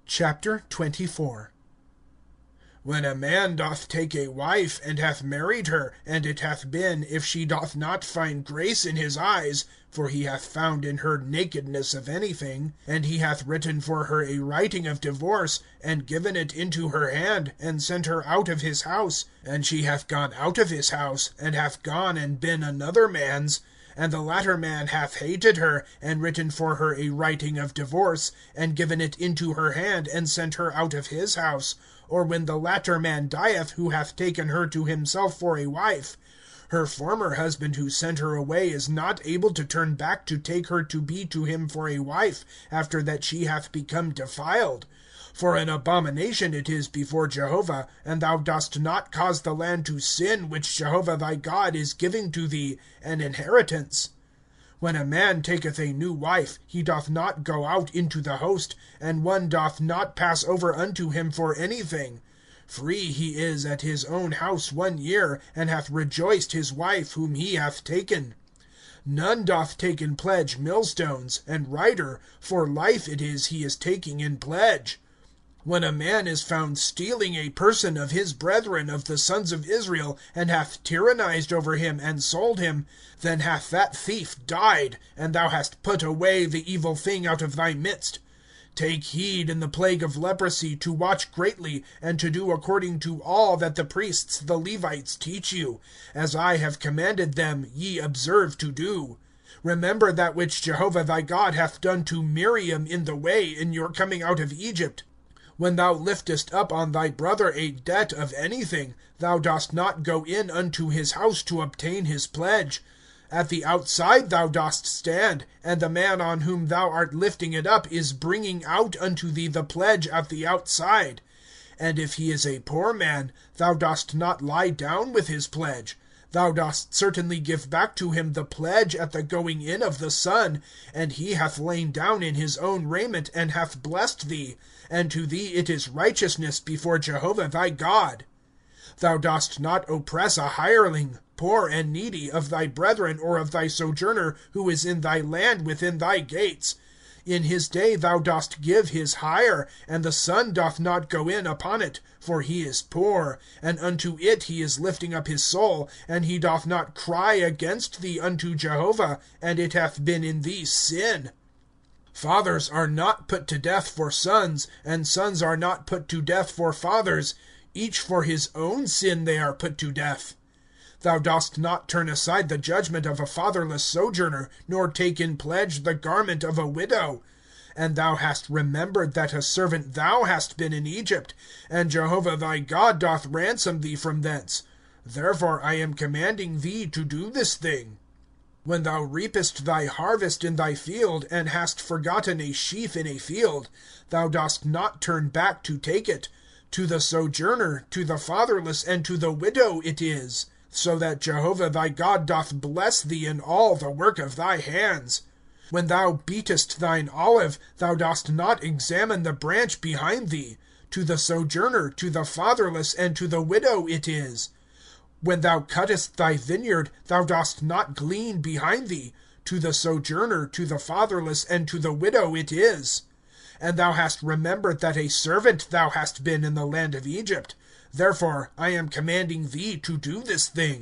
24. When a man doth take a wife, and hath married her, and it hath been, if she doth not find grace in his eyes, for he hath found in her nakedness of anything, and he hath written for her a writing of divorce, and given it into her hand, and sent her out of his house, and she hath gone out of his house, and hath gone and been another man's, and the latter man hath hated her, and written for her a writing of divorce, and given it into her hand, and sent her out of his house, or when the latter man dieth, who hath taken her to himself for a wife, her former husband who sent her away is not able to turn back to take her to be to him for a wife, after that she hath become defiled. For an abomination it is before Jehovah, and thou dost not cause the land to sin which Jehovah thy God is giving to thee, an inheritance. When a man taketh a new wife, he doth not go out into the host, and one doth not pass over unto him for anything. Free he is at his own house 1 year, and hath rejoiced his wife whom he hath taken. None doth take in pledge millstones, and rider, for life it is he is taking in pledge. When a man is found stealing a person of his brethren of the sons of Israel, and hath tyrannized over him, and sold him, then hath that thief died, and thou hast put away the evil thing out of thy midst. Take heed in the plague of leprosy to watch greatly, and to do according to all that the priests the Levites teach you. As I have commanded them, ye observe to do. Remember that which Jehovah thy God hath done to Miriam in the way, in your coming out of Egypt. When thou liftest up on thy brother a debt of anything, thou dost not go in unto his house to obtain his pledge. At the outside thou dost stand, and the man on whom thou art lifting it up is bringing out unto thee the pledge at the outside. And if he is a poor man, thou dost not lie down with his pledge. Thou dost certainly give back to him the pledge at the going in of the sun, and he hath lain down in his own raiment, and hath blessed thee, and to thee it is righteousness before Jehovah thy God. Thou dost not oppress a hireling, poor and needy, of thy brethren or of thy sojourner who is in thy land within thy gates. In his day thou dost give his hire, and the sun doth not go in upon it, for he is poor, and unto it he is lifting up his soul, and he doth not cry against thee unto Jehovah, and it hath been in thee sin. Fathers are not put to death for sons, and sons are not put to death for fathers. Each for his own sin they are put to death. Thou dost not turn aside the judgment of a fatherless sojourner, nor take in pledge the garment of a widow. And thou hast remembered that a servant thou hast been in Egypt, and Jehovah thy God doth ransom thee from thence. Therefore I am commanding thee to do this thing. When thou reapest thy harvest in thy field, and hast forgotten a sheaf in a field, thou dost not turn back to take it. To the sojourner, to the fatherless, and to the widow it is, so that Jehovah thy God doth bless thee in all the work of thy hands. When thou beatest thine olive, thou dost not examine the branch behind thee. To the sojourner, to the fatherless, and to the widow it is. When thou cuttest thy vineyard, thou dost not glean behind thee. To the sojourner, to the fatherless, and to the widow it is. And thou hast remembered that a servant thou hast been in the land of Egypt. Therefore I am commanding thee to do this thing.